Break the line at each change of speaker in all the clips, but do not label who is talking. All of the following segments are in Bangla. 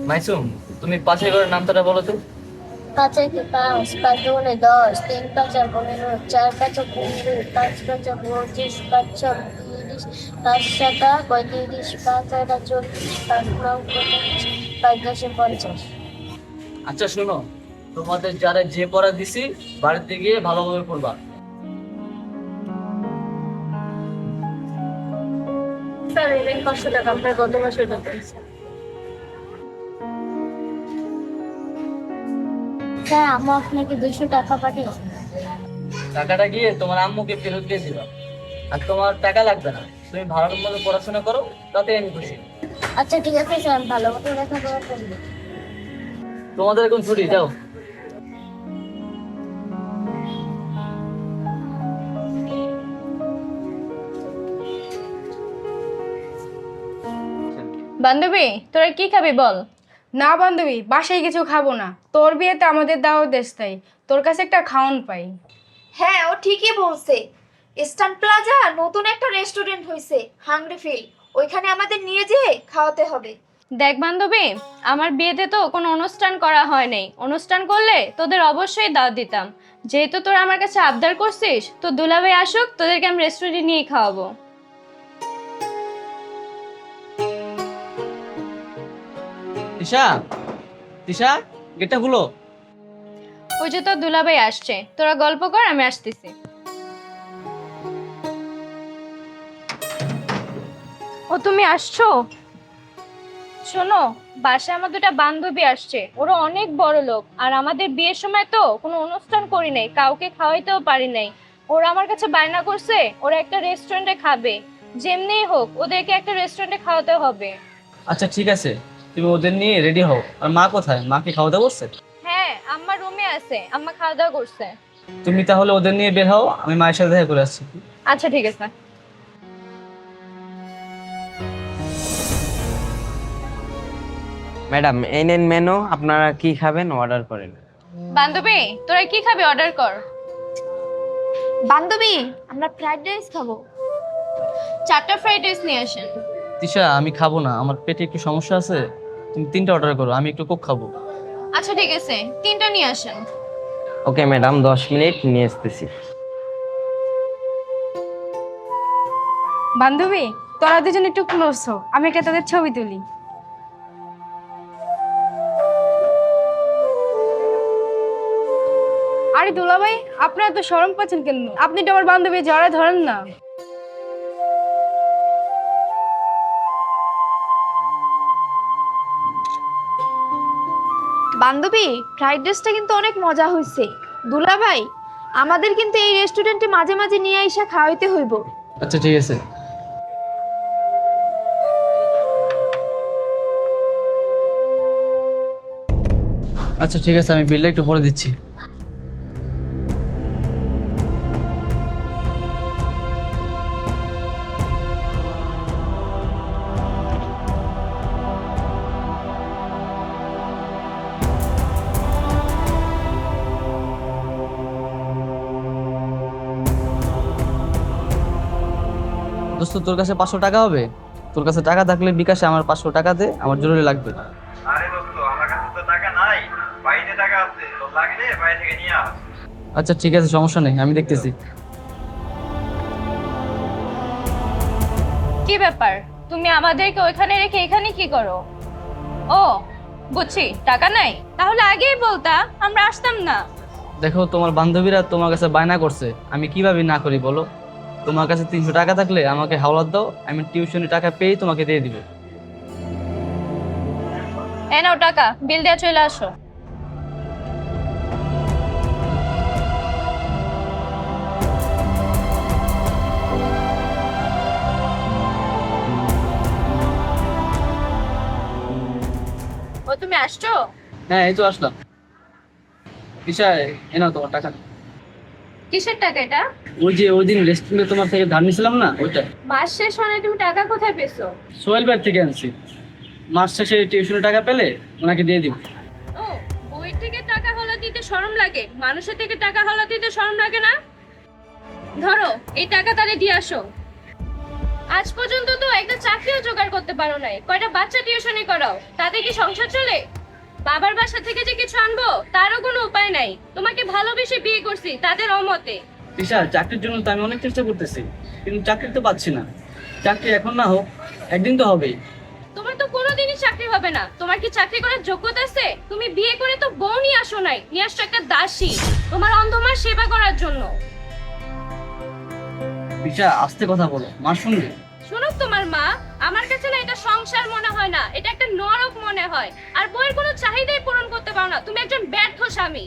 মাইসুম, তুমি পাশের ঘরের নামটা বলো তো।
পাঁচে কি পাঁচ, পাঁচ দুগুণে 10, 3 × 5 = 15, 4 × 5 = 20, 5 × 5 = 25, 5 × 7 = 35, 5 × 8 = 40, 5 × 9 = 45, 5 × 10 = 50।
আচ্ছা শোনো, তোমাদের যারা যে পড়া দিছি বাড়িতে গিয়ে ভালোভাবে পড়বা।
স্যার, এই নেন 500 টাকা, আপনার গত মাসের বেতন। স্যার, আম্মু আপনাকে 200 টাকা পাঠিয়েছে।
টাকাটা গিয়ে তোমার আম্মুকে ফেরত দিয়ে দিবা। আর তোমার টাকা লাগবে না, তুমি ভালো মতো পড়াশোনা করো, তাতে আমি খুশি।
আচ্ছা ঠিক আছে স্যার, আমি ভালো মতো লেখাপড়া করবো।
তোমাদের এখন ছুটি, যাও।
বান্ধবী, তোরা কি খাবি বল?
না বান্ধবী, বাসায় কিছু খাবো না। তোর বিয়েতে আমাদের দাওয়াত দেশ তাই তোর কাছে একটা খাওন পাই।
হ্যাঁ, ও ঠিকই বলছে। ইস্টার্ন প্লাজা নতুন একটা রেস্টুরেন্ট হয়েছে, হাংরি ফিল। ওইখানে আমাদের নিয়ে যেয়ে খাওয়াতে হবে।
দেখ বান্ধবী, আমার বিয়েতে তো কোনো অনুষ্ঠান করা হয় নাই। অনুষ্ঠান করলে তোদের অবশ্যই দাওয়াত দিতাম। যেহেতু তোরা আমার কাছে আবদার করছিস, তো দুলাভাই আসুক, তোদেরকে আমি রেস্টুরেন্টে নিয়ে খাওয়াবো।
তিশা, তিশা, গেটটা খুলো।
ওই যে তোর দুলাভাই আসছে, তোরা গল্প কর, আমি আসতেছি। ও তুমি আসছো? শোনো, বাসায় আমার দুটা বান্ধবী আসছে, ওরা অনেক বড় লোক। আর আমাদের বিয়ের সময় তো কোনো অনুষ্ঠান করি নাই, কাউকে খাওয়াইতেও পারি নাই। ওরা আমার কাছে বায়না করছে ওরা একটা রেস্টুরেন্টে খাবে। যেমনিই হোক ওদেরকে একটা রেস্টুরেন্টে খাওয়াতে হবে।
আচ্ছা ঠিক আছে, তুমি ওদের নিয়ে রেডি হও। আর মা কোথায়? মা কি খাওয়া দাওয়া করছে?
হ্যাঁ, আম্মা রুমে আছে, আম্মা খাওয়া দাওয়া করছে।
তুমি তাহলে ওদের নিয়ে বের হও, আমি মায়ের সাথে দেখা করে আসছি।
আচ্ছা ঠিক আছে।
ম্যাডাম, এই নেন মেনু, আপনারা কি খাবেন অর্ডার করেন।
বান্ধবী, তোরা কি খাবি অর্ডার কর।
বান্ধবী, আমরা ফ্রাইড রাইস খাবো।
4টা ফ্রাইড রাইস নিয়ে আসেন।
তিশা, আমি খাবো না, আমার পেটে একটু সমস্যা আছে। তুমি 3টা অর্ডার করো, আমি একটু কোক খাবো।
আচ্ছা ঠিক আছে, 3টা নিয়ে আসেন।
ওকে ম্যাডাম, 10 মিনিট নিয়ে আসতেছি।
বান্ধবী, তোরা দুজন একটু ক্লোজ হো, আমি একটা তোদের ছবি তুলি। আরে দুলাভাই, আপনারা তো শরম পাচ্ছেন কেন? আপনি তো আমার বান্ধবী, জড়ায় ধরেন না।
বান্ধবী, ফ্রাইড রাইসটা কিন্তু অনেক মজা হয়েছে। দুলাভাই, আমাদের কিন্তু এই রেস্টুরেন্টে মাঝে মাঝে নিয়ে আইসা খাওয়াইতে হইব।
আচ্ছা ঠিক আছে। আচ্ছা ঠিক আছে, আমি বিলটা একটু পরে দিচ্ছি। দোস্ত, তোর কাছে 500 টাকা হবে? তোর কাছে টাকা থাকলে বিকাশে আমার 500 টাকা দে, আমার জরুরি লাগবে।
আরে দোস্ত, আমার কাছে তো টাকা নাই। বাইরে টাকা আছে, তোর লাগলে বাইরে থেকে নিয়ে আস।
আচ্ছা ঠিক আছে, সমস্যা নেই, আমি দেখতেছি।
কি ব্যাপার, তুমি আমাদেরকে ওইখানে রেখে এখানে কি করো? ও বুঝছি, টাকা নাই। তাহলে আগেই বলতা, আমরা আসতাম না।
দেখো, তোমার বান্ধবীরা তোমার কাছে বায়না করছে, আমি কিভাবে না করি বলো? তোমার কাছে 300 টাকা থাকলে আমাকে হাওলাত দাও, আমি টিউশনি টাকা পেয়ে তোমাকে দিয়ে দিব।
এ নাও টাকা, বিল দেওয়া, চলে আসো। ও তুমি আসছো?
হ্যাঁ, এই তো আসলাম। বিষয় এ নাও তোমার টাকা।
কিসের টাকা এটা?
ওই যে ওই দিন রেস্টুরেন্টে তোমার থেকে ধার নিছিলাম না, ওইটা।
মাস শেষ হয় তুমি টাকা কোথায় পেছো?
সোহেল ভাই থেকে আনছি। মাস শেষে টিউশনি টাকা পেলে ওনাকে দিয়ে দিব।
ও, বই থেকে টাকা হলা দিতে শরম লাগে, মানুষের থেকে টাকা হলা দিতে শরম লাগে না? ধরো, এই টাকা তারে দিয়ে আসো। আজ পর্যন্ত তো একটা চাকরিও জোগাড় করতে পারো নাই, কয়টা বাচ্চা টিউশনি করাও, তাতে কি সংসার চলে? বাবার বাসা থেকে যে কিছু আনবো তারও কোনো উপায় নাই। তোমাকে ভালোবেসে বিয়ে করছি তাদের অমতে।
তিশা, চাকরির জন্য তো আমি অনেক চেষ্টা করতেছি, কিন্তু চাকরি তো পাচ্ছি না। চাকরি এখন না হোক, একদিন তো হবেই।
তোমার তো কোনোদিনই চাকরি হবে না। তোমার কি চাকরি করার যোগ্যতা আছে? তুমি বিয়ে করে তো বউ নিয়ে আসো নাই, নিয়ে আসছো একটা দাসী তোমার অন্ধমার সেবা করার জন্য।
তিশা, আস্তে কথা বলো, মা শুনবে।
শুনুক তোমার মা, আমার কাছে না এটা সংসার মনে হয় না, এটা একটা নরক মনে হয়। আর বউয়ের কোনো চাহিদাই পূরণ করতে পারো না, তুমি একজন ব্যর্থ স্বামী।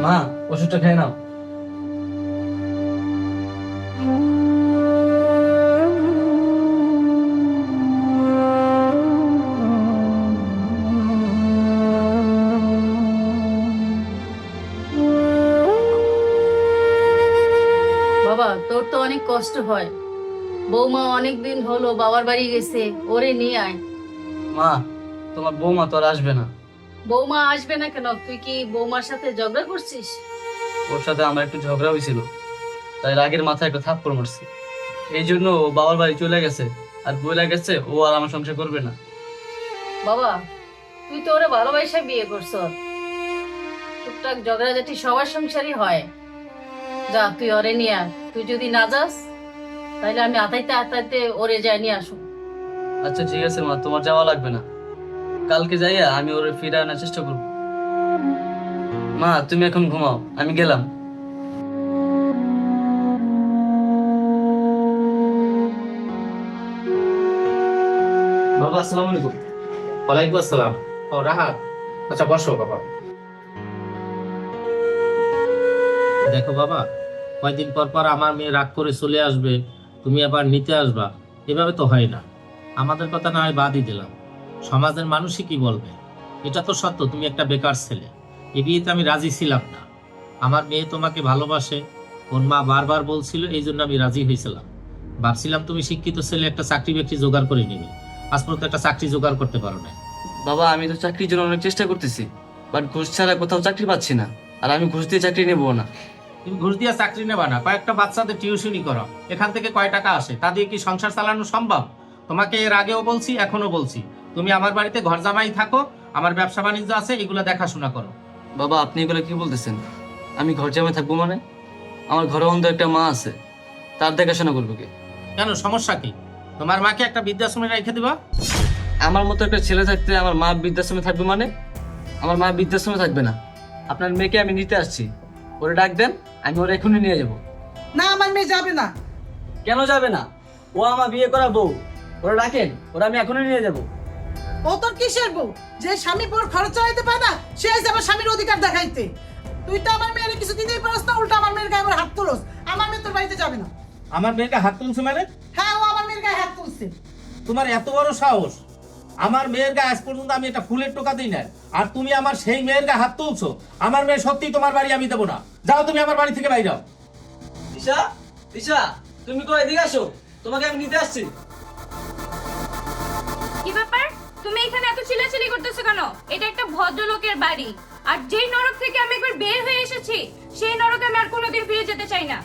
মা, ওষুধটা খেয়ে নাও।
বাবা, তোর তো অনেক কষ্ট হয়। বৌমা অনেক দিন হলো বাবার বাড়ি গেছে, ওরে নিয়ে আয়।
মা, তোমার বৌমা তো আর আসবে না।
বৌমা আসবে না কেন? তুই কি বৌমার সাথে ঝগড়া করছিস?
ওর সাথে আমার একটু ঝগড়া হয়েছিল, তাই রাগের মাথায় একটা থাপ্পড় মারছি। এই জন্য ও বাবার বাড়ি চলে গেছে, আর বলে গেছে ও আর আমার সংসার করবে না।
বাবা, তুই তো ওরে ভালোবাসা বিয়ে করছ। টুকটাক ঝগড়াঝাটি সবার সংসারই হয়। যা, তুই ওরে নিয়ে আয়। তুই যদি না যাস তাহলে আমি আতাইতে আতাইতে ওরে যাই নিয়ে আসুন।
আচ্ছা ঠিক আছে মা, তোমার যাওয়া লাগবে না। কালকে যাইয়া আমি ওরে ফিরে আনার চেষ্টা করব। মা, তুমি এখন ঘুমাও, আমি গেলাম। বাবা, আসসালামু আলাইকুম।
ওয়ালাইকুম আসসালাম। ও রাহাত, আচ্ছা বসো বাবা। দেখো বাবা, কয়দিন পর পর আমার মেয়ে রাগ করে চলে আসবে, তুমি আবার নিতে আসবা, এভাবে তো হয় না। আমাদের কথা না হয় বাদই দিলাম, সমাজের মানুষই কি বলবে। এটা তো সত্য, তুমি একটা বেকার ছেলে। এ বিয়েতে আমি রাজি ছিলাম না। আমার মেয়ে তোমাকে ভালোবাসে, ওর মা বারবার বলছিল, এই জন্য আমি রাজি হয়েছিলাম। ভাবছিলাম তুমি শিক্ষিত ছেলে, একটা চাকরি বাকরি জোগাড় করে নিবে। আজ পর্যন্ত একটা চাকরি জোগাড় করতে পারো না।
বাবা, আমি তো চাকরির জন্য অনেক চেষ্টা করতেছি, বাট ঘুষ ছাড়া কোথাও চাকরি পাচ্ছি না। আর আমি ঘুষ দিয়ে চাকরি নেবো না।
তুমি ঘুষ দিয়ে চাকরি নেবা না, কয়েকটা বাচ্চাদের টিউশনি করো, এখান থেকে কয় টাকা আসে, তা দিয়ে কি সংসার চালানো সম্ভব? তোমাকে এর আগেও বলছি, এখনো বলছি, তুমি আমার বাড়িতে ঘর জামাই থাকো, আমার ব্যবসা বাণিজ্য আছে, এগুলো দেখাশোনা করো।
বাবা, আপনি এগুলো কি বলতেছেন? আমি ঘর জামাই থাকবো মানে? আমার ঘরে অন্ধ একটা মা আছে, তার দেখাশোনা করবো কে?
কেন, সমস্যা কি? তোমার মাকে একটা বৃদ্ধাশ্রমে রেখে দিবা।
আমার মতো একটা ছেলে থাকতে আমার মা বৃদ্ধাশ্রমে থাকবে মানে? আমার মা বৃদ্ধাশ্রমে থাকবে না। আপনার মেয়েকে আমি নিতে আসছি, ওরে ডাক দেন, আমি ওরা এখনই নিয়ে যাব।
না, আমার মেয়ে যাবে না।
কেন যাবে না? ও আমার বিয়ে করা বউ, ওরা ডাকেন, ওরা আমি এখনই নিয়ে যাব।
ও তোর কিসের বউ? যে স্বামী পর খরচ চালাইতে পারে না, সে আছে আমার স্বামীর অধিকার দেখাইতে। তুই তো আমার মেয়ের কিছু দিতেই পারস না, উল্টা আমার মেয়ের গায়ে আবার হাত তুলস। আমার মেয়ে তোর বাড়িতে যাবে না।
আমার মেয়েকে হাত তুলছে মানে?
হ্যাঁ, ও আমার মেয়ের গায়ে হাত তুলছে।
তোমার এত বড় সাহস! আমার মেয়ের গায়ে আজ পর্যন্ত আমি একটা ফুলের টোকা দিই না, আর তুমি আমার সেই মেয়ের গায়ে হাত তুলছো। আমার মেয়ে সত্যি তোমার বাড়ি আমি দেবো না। যাও, তুমি আমার বাড়ি থেকে বাইরে যাও।
দিশা, দিশা, তুমি কই? এদিকে আসো, তোমাকে আমি নিতে আসছি।
কি ব্যাপার? তুমি এখানে এত চিল্লাচিল্লি করতেছো কেন? এটা একটা ভদ্রলোকের বাড়ি, আর যেই নরক থেকে আমি একবার বের হয়ে এসেছি সেই নরকে আমি আর কোনোদিন ফিরে যেতে চাই না।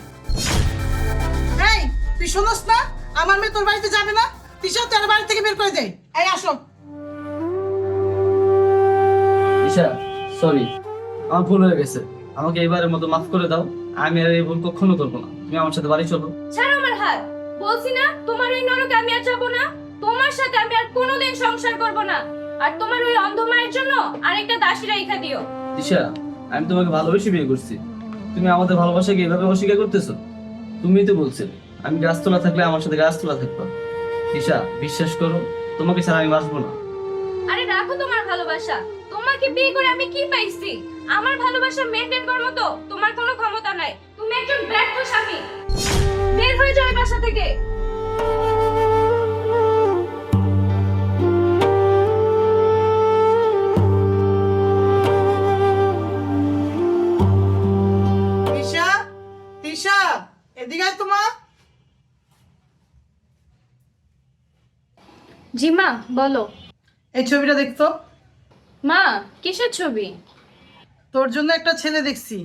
এই, তুই শোনস না? আমার মেয়ে তোর বাড়িতে যাবে না। তিশা তোর বাড়ি থেকে বের করে দেয়। এই আসো।
দিশা, সরি, আমার ভুল হয়ে গেছে, আমাকে এবারের মতো মাফ করে দাও। আমি আর এই ভুল কখনো করবো না। তুমি আমার সাথে বাড়ি চলো।
ছাড়ো আমার হাত, বলছি না তোমার ওই নরকে আমি আর যাবো না। তোমার সাথে আমি আর কোনোদিন সংসার করব না। আর তোমার ওই অন্ধ মায়ের জন্য আরেকটা দাসী রেখে দিও।
দিশা, আমি তোমাকে ভালোবেসে বিয়ে করছি, তুমি আমাদের ভালোবাসাকে এভাবে অস্বীকার করতেছো? তুমিই তো বলছিলে আমি গাছতলা থাকলে আমার সাথে গাছতলা থাকবো। দিশা, বিশ্বাস করো, তোমাকে ছাড়া আমি বাঁচবো না।
আরে রাখো তোমার ভালোবাসা, তোমাকে বিয়ে করে আমি কি পাইছি? আমার ভালোবাসা মেইনটেইন করার মতো তোমার কোনো ক্ষমতা নাই। তুমি একজন ব্যর্থ স্বামী। বের হয়ে যাও এই বাসা থেকে।
এদিকে আয় তো মা।
জি মা, বলো।
এই ছবিটা দেখতো।
মা, কিসের ছবি?
তোর জন্য একটা ছেলে দেখছি,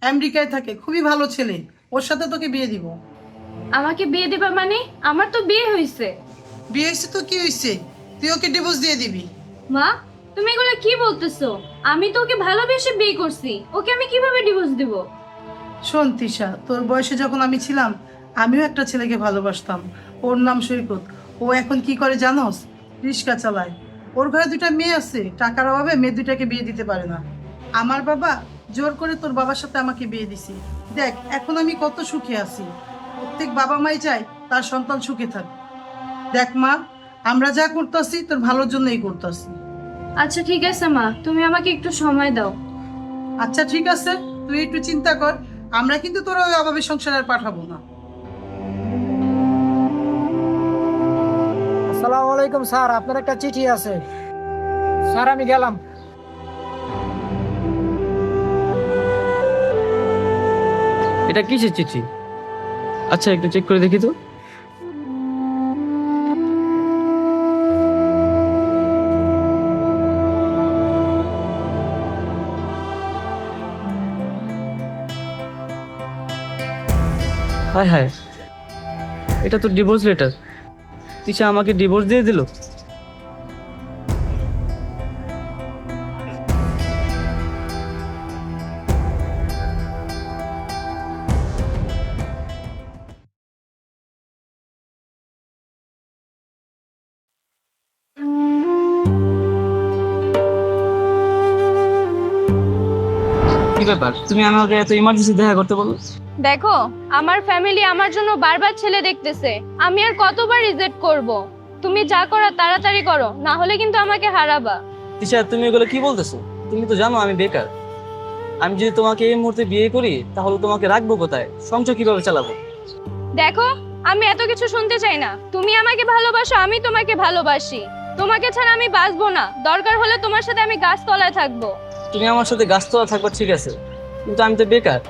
আমেরিকায় থাকে, খুবই ভালো ছেলে। ওর সাথে তোকে বিয়ে দিব।
আমাকে বিয়ে দিবা মানে? আমার তো বিয়ে হয়েছে।
বিয়ে হয়েছে তো কি হয়েছে, তুই ওকে ডিভোর্স দিয়ে দিবি।
মা, তুমি এগুলো কি বলতেছো? আমি তো ওকে ভালোবেসে বিয়ে করছি, ওকে আমি কিভাবে ডিভোর্স দিব?
শোন তিশা, তোর বয়সে যখন আমি ছিলাম, আমিও একটা ছেলেকে ভালোবাসতাম। ওর নাম সৈকত। ও এখন কি করে জানোস? রিক্সা চালায়। ওর ঘরে দুটা মেয়ে আছে, টাকার অভাবে মেয়ে দুটাকে বিয়ে দিতে পারে না। আমার বাবা জোর করে তোর বাবার সাথে আমাকে বিয়ে দিছি। দেখ এখন আমি কত সুখে আছি। প্রত্যেক বাবা মাই চায় তার সন্তান সুখে থাক। দেখ মা, আমরা যা করতেছি তোর ভালোর জন্যই করতেছি।
আচ্ছা ঠিক আছে মা, তুমি আমাকে একটু সময় দাও।
আচ্ছা ঠিক আছে, তুই একটু চিন্তা কর। আমরা কিন্তু তোর ওই অভাবের সংসার আর পাঠাবো না।
আসসালামু আলাইকুম স্যার, আপনার একটা চিঠি আছে। স্যার আমি গেলাম।
এটা কিসের চিঠি? আচ্ছা একটু চেক করে দেখি তো। হায় হায়, এটা তো ডিভোর্স লেটার। তিশা আমাকে ডিভোর্স দিয়ে দিল। কি ব্যাপার, তুমি আমাকে এত ইমার্জেন্সি দেখা করতে বলো?
দেখো, আমার ফ্যামিলি আমার জন্য বারবার ছেলে দেখতেছে, আমি আর কতবার রিজেক্ট করব? তুমি যা করার তাড়াতাড়ি করো, না হলে কিন্তু আমাকে হারাবা।
তিশা তুমি এগুলো কি বলতেছো? তুমি তো জানো আমি বেকার। আমি যদি তোমাকে এই মুহূর্তে বিয়ে করি তাহলে তোমাকে রাখবো কোথায়, সংসার কিভাবে চালাবো?
দেখো, আমি এত কিছু শুনতে চাই না। তুমি আমাকে ভালোবাসো, আমি তোমাকে ভালোবাসি। তোমাকে ছাড়া আমি বাঁচবো না, দরকার হলে তোমার সাথে আমি গাছতলায় থাকবো।
তুমি আমার সাথে গাছতলা থাকবা ঠিক আছে, কিন্তু আমি তো বেকার।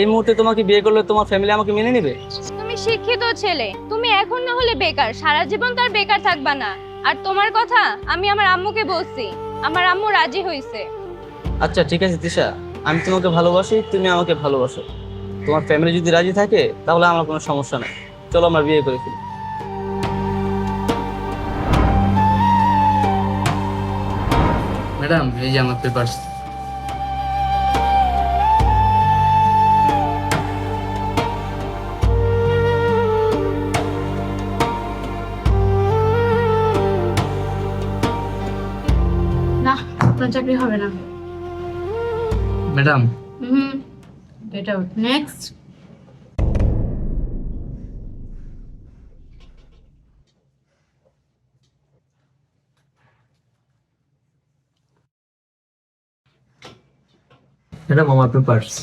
এই মুহূর্তে তোমাকে বিয়ে করলে তোমার ফ্যামিলি আমাকে মেনে নেবে?
তুমি শিক্ষিত ছেলে, তুমি এখন না হলে বেকার, সারা জীবন তো আর বেকার থাকবা না। আর তোমার কথা আমি আমার আম্মুকে বলছি, আমার আম্মু রাজি হয়েছে।
আচ্ছা ঠিক আছে তিশা, আমি তোমাকে ভালোবাসি, তুমি আমাকে ভালোবাসো। তোমার ফ্যামিলি যদি রাজি থাকে তাহলে আমার কোনো সমস্যা নেই। চলো আমরা বিয়ে করে ফেলি। ম্যাডাম, এই যে আমার পেপারস।
না, আপনার চাকরি হবে না।
Madam,
get out. Next.
Madam আমার পেপারস।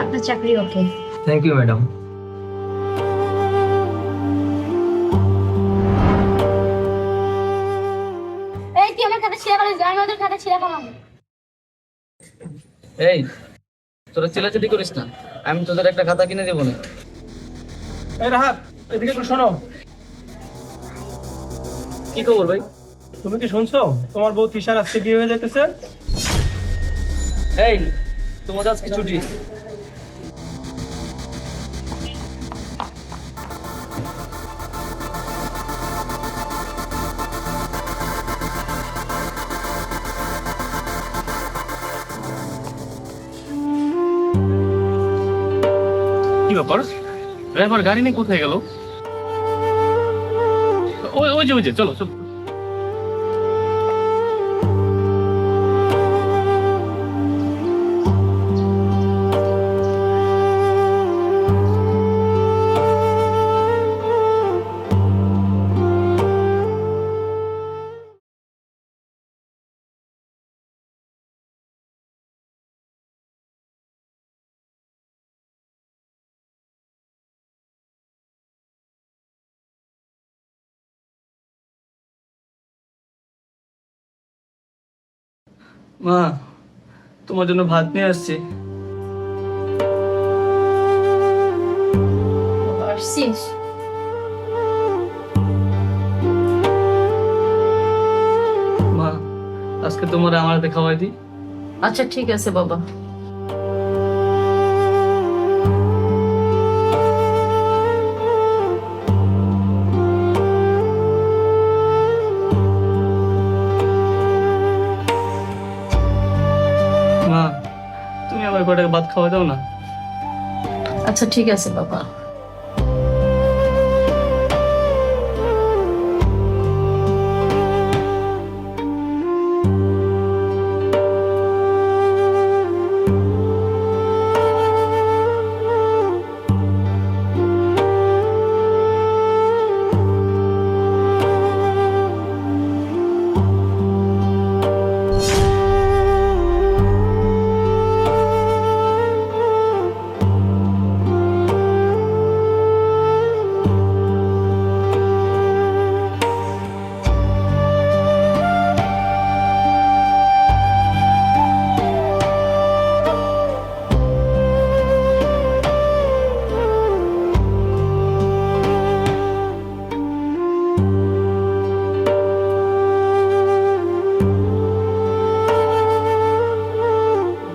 আপনার চাকরি ওকে।
Thank you madam.
এই তুই আমার খাতা ছিঁড়া ফেলিস, আমি ওদের খাতা ছিঁড়া ফেলাম।
এই, তোরা চিল্লাচিল্লি করিস না, আমি তোদের একটা খাতা কিনে দেবো না।
এই রাহাত, এদিকে একটু শোনো।
কি খবর ভাই?
তুমি কি শুনছো তোমার বউ তিশার আজকে বিয়ে হয়ে যেতেছে?
এই, তোমাদের আজকে ছুটি।
কি ব্যাপার, ড্রাইভার গাড়ি নিয়ে কোথায় গেল? ওই যে চলো চলো।
মা, তোমার জন্য ভাত নিয়ে আসছি।
আসছিস?
মা, আজকে তোমার আমার হাতে খাওয়াই দিই।
আচ্ছা ঠিক আছে বাবা।
মা, তুমি আমার কটাকে ভাত খাওয়া দাও না।
আচ্ছা ঠিক আছে বাবা।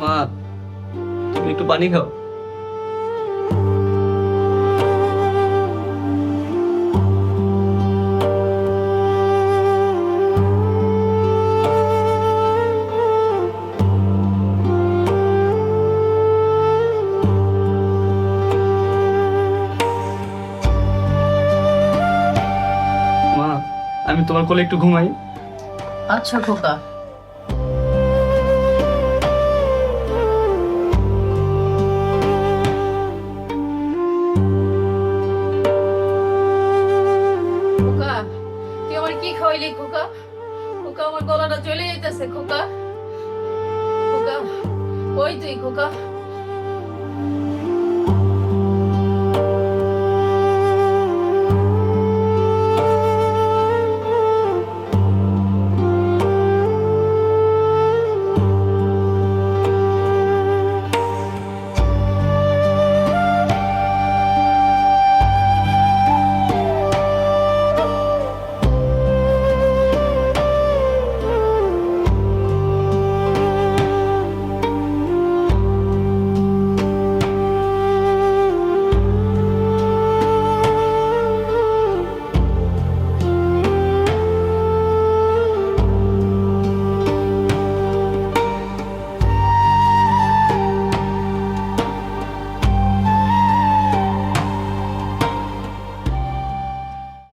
মা, তুমি একটু পানি খাও। মা, আমি তোমার কোলে একটু ঘুমাই।
আচ্ছা খোকা। খোকা, তুই আমার কি খাওয়াইলি খোকা? খোকা, আমার গলাটা চলে যাইতেছে খোকা। খোকা, ওই তুই খোকা।